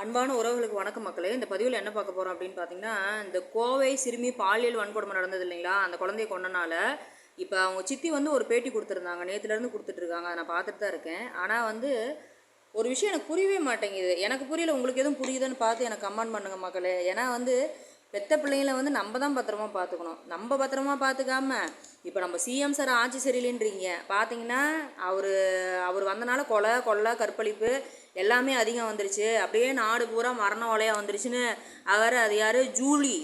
அன்பான உறவுகளுக்கு வணக்கம் மக்களே. இந்த பதிவில் என்ன பார்க்க போகிறோம் அப்படின்னு பார்த்தீங்கன்னா, இந்த கோவை சிறுமி பாலியல் வன்கொடுமை நடந்தது இல்லைங்களா, அந்த குழந்தைய கொண்டனால இப்போ அவங்க சித்தி வந்து ஒரு பேட்டி கொடுத்துருந்தாங்க. நேற்றுலேருந்து கொடுத்துட்ருக்காங்க, அதை நான் பார்த்துட்டு தான் இருக்கேன். ஆனால் வந்து ஒரு விஷயம் எனக்கு புரியவே மாட்டேங்குது. எனக்கு புரியல, உங்களுக்கு எதுவும் புரியுதுன்னு பார்த்து எனக்கு கமெண்ட் பண்ணுங்கள் மக்களே. ஏன்னா வந்து பெத்த பிள்ளைங்களை வந்து நம்ம தான் பத்திரமா பார்த்துக்கணும். நம்ம பத்திரமா பார்த்துக்காம இப்போ நம்ம சிஎம் சார் ஆட்சி சரியில்லைன்றீங்க. பார்த்தீங்கன்னா அவர் வந்தனால கொலை கற்பழிப்பு எல்லாமே அதிகம் வந்துருச்சு. அப்படியே நாடு பூரா மரண ஓலையாக வந்துருச்சுன்னு அது யார் ஜூலி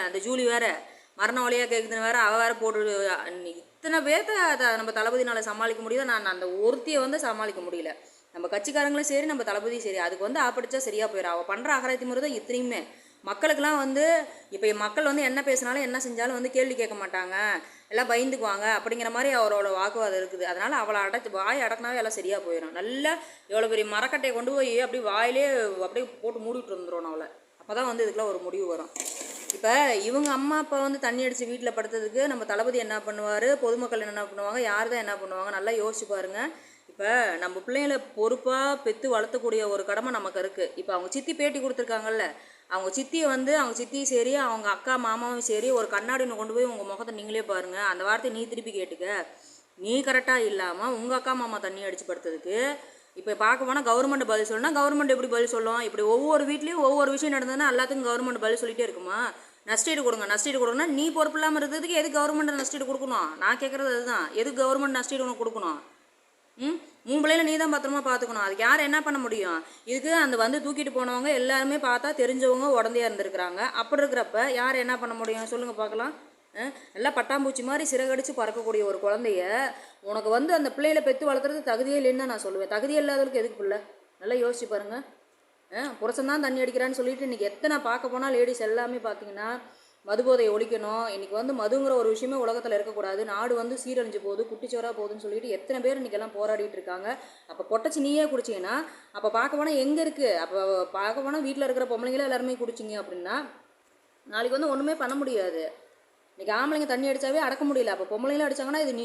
அந்த ஜூலி வேறு மரண ஓலையாக கேட்குதுன்னு வேறு வேறு போட்டு இத்தனை பேர்த்த அதை நம்ம தளபதினால் சமாளிக்க முடியுது. நான் அந்த ஒருத்தியை வந்து சமாளிக்க முடியல. நம்ம கட்சிக்காரங்களும் சரி, நம்ம தளபதியும் சரி, அதுக்கு வந்து ஆப்பிடிச்சா சரியாக போயிடும். அவள் பண்ணுற அகராய்த்தி முறை தான் இத்தனையுமே. மக்களுக்கெல்லாம் வந்து இப்போ மக்கள் வந்து என்ன பேசினாலும் என்ன செஞ்சாலும் வந்து கேள்வி கேட்க மாட்டாங்க, எல்லாம் பயந்துக்குவாங்க அப்படிங்கிற மாதிரி அவரோட வாக்குவாதம் இருக்குது. அதனால் அவளை வாய் அடக்கினாவே எல்லாம் சரியாக போயிடும். நல்லா எவ்வளோ பெரிய மரக்கட்டையை கொண்டு போய் அப்படி வாயிலே அப்படியே போட்டு மூடிட்டு வந்துடும் அவளை. அப்போ தான் வந்து இதுக்கெல்லாம் ஒரு முடிவு வரும். இப்போ இவங்க அம்மா அப்பா வந்து தண்ணி அடித்து வீட்டில் படுத்ததுக்கு நம்ம தளபதி என்ன பண்ணுவார், பொதுமக்கள் என்ன பண்ணுவாங்க, யார் தான் என்ன பண்ணுவாங்க, நல்லா யோசிச்சு பாருங்கள். இப்போ நம்ம பிள்ளைங்களை பொறுப்பாக பெற்று வளர்த்தக்கூடிய ஒரு கடமை நமக்கு இருக்குது. இப்போ அவங்க சித்தி பேட்டி கொடுத்துருக்காங்கல்ல, அவங்க சித்தியை வந்து அவங்க சித்தியும் சரி, அவங்க அக்கா மாமாவும் சரி, ஒரு கண்ணாடி ஒன்று கொண்டு போய் உங்கள் முகத்தை நீங்களே பாருங்கள். அந்த வார்த்தையை நீ திருப்பி கேட்டுக்க. நீ கரெக்டாக இல்லாமல் உங்கள் அக்கா மாமா தண்ணி அடித்து படுத்ததுக்கு இப்போ பார்க்க போனால் கவர்மெண்ட் பதில் சொல்லணும்னா கவர்மெண்ட் எப்படி பதில் சொல்லும்? இப்படி ஒவ்வொரு வீட்லேயும் ஒவ்வொரு விஷயம் நடந்ததுன்னா எல்லாத்துக்கும் கவர்மெண்ட் பதில் சொல்லிகிட்டே இருக்குமா? நஷ்டீடு கொடுங்கன்னா நீ பொறுப்பு இல்லாமல் இருந்ததுக்கு எதுக்கு கவர்மெண்ட் நஷ்டீடு கொடுக்கணும்? நான் கேட்குறது அதுதான். எதுக்கு கவர்மெண்ட் நஷ்டீடு உனக்கு கொடுக்கணும்? உன் பிள்ளைல நீ தான் பத்திரமா பார்த்துக்கணும். அதுக்கு யார் என்ன பண்ண முடியும்? இதுக்கு அந்த வந்து தூக்கிட்டு போனவங்க எல்லாருமே பார்த்தா தெரிஞ்சவங்க உடந்தையாக இருந்திருக்கிறாங்க. அப்படி இருக்கிறப்ப யார் என்ன பண்ண முடியும் சொல்லுங்கள் பார்க்கலாம். நல்லா பட்டாம்பூச்சி மாதிரி சிறகடிச்சு பறக்கக்கூடிய ஒரு குழந்தைய உனக்கு வந்து அந்த பிள்ளைகளை பெற்று வளர்த்துறது தகுதியே இல்லைன்னு தான் நான் சொல்லுவேன். தகுதியே இல்லாதவருக்கு எதுக்கு பிள்ளை? நல்லா யோசிச்சு பாருங்கள். புருஷன் தான் தண்ணி அடிக்கிறான்னு சொல்லிட்டு இன்றைக்கி எத்தனை பார்க்க போனால் லேடிஸ் எல்லாமே பார்த்தீங்கன்னா மதுபோதையை ஒழிக்கணும், இன்றைக்கி வந்து மதுங்கிற ஒரு விஷயமே உலகத்தில் இருக்கக்கூடாது, நாடு வந்து சீரழிஞ்சு போகுது, குட்டிச்சோராக போகுதுன்னு சொல்லிட்டு எத்தனை பேர் இன்றைக்கெல்லாம் போராடிட்டு இருக்காங்க. அப்போ பொட்டச்சி நீயே குடிச்சிங்கன்னா அப்போ பார்க்க போனால் எங்கே இருக்குது? அப்போ பார்க்க போனால் வீட்டில் இருக்கிற பொம்பளைங்களே எல்லாருமே குடிச்சிங்க அப்படின்னா நாளைக்கு வந்து ஒன்றுமே பண்ண முடியாது. இன்றைக்கி ஆம்பளைங்க தண்ணி அடித்தாவே அடக்க முடியல. அப்போ பொம்பளைங்களும் அடித்தாங்கன்னா இது நீ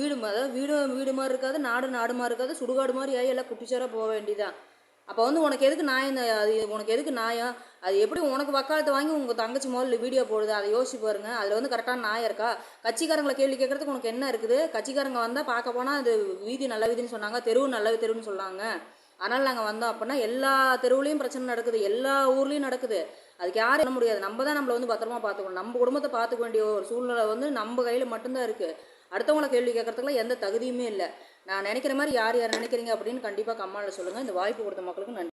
வீடு அதாவது வீடு மாதிரி இருக்காது, நாடு மாதிரி இருக்காது, சுடுகாடு மாதிரி ஆகி எல்லாம் குட்டிச்சோராக போக வேண்டியதான். அப்போ வந்து உனக்கு எதுக்கு நியாயம்? அது உனக்கு எதுக்கு நியாயம்? அது எப்படி உனக்கு வக்காலத்தை வாங்கி உங்கள் தங்கச்சி முதல்ல வீடியோ போடுது, அதை யோசிச்சு பாருங்க. அதில் வந்து கரெக்டான நியாயம் இருக்கா? கட்சிக்காரங்களை கேள்வி கேட்குறதுக்கு உனக்கு என்ன இருக்குது? கட்சிக்காரங்க வந்தால் பார்க்க போனால் அது வீதி நல்ல வீதின்னு சொன்னாங்க, தெருவு நல்ல தெருவுன்னு சொன்னாங்க. அதனால் நாங்கள் வந்தோம் அப்படின்னா எல்லா தெருவுலேயும் பிரச்சனை நடக்குது, எல்லா ஊர்லேயும் நடக்குது. அதுக்கு யாரும் பண்ண முடியாது. நம்ம தான் நம்மளை வந்து பத்திரமா பார்த்துக்கணும். நம்ம குடும்பத்தை பார்த்துக்க வேண்டிய ஒரு சூழ்நிலை வந்து நம்ம கையில் மட்டும்தான் இருக்குது. அடுத்தவங்களை கேள்வி கேட்கறதுக்குலாம் எந்த தகுதியுமே இல்லை. நான் நினைக்கிற மாதிரி யார் நினைக்கிறீங்க அப்படின்னு கண்டிப்பாக கமெண்ட்டில் சொல்லுங்கள். இந்த வாய்ப்பு கொடுத்த மக்களுக்கு நன்றி.